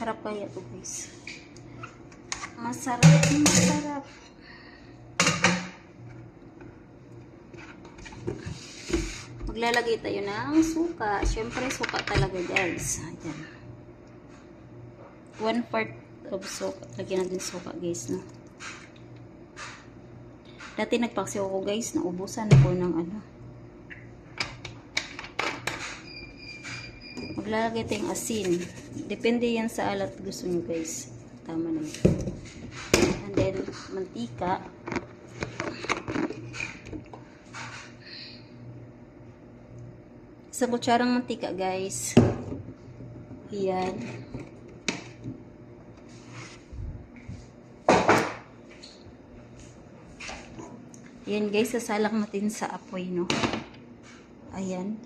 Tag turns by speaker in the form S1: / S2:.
S1: Sarap kaya to guys. Masarap, masarap. Maglalagay tayo ng suka. Siyempre, suka talaga guys. Ayan. 1/4 of suka. Lagyan natin suka guys. No? Dati nagpaksiw ako guys. Naubusan ako ng ano. Maglalagay tayong asin. Depende yan sa alat gusto nyo guys. Tama na yun. And then, mantika. Isang kutsarang mantika guys. Ayan. Ayan guys, sasalak natin sa apoy no. Ayan.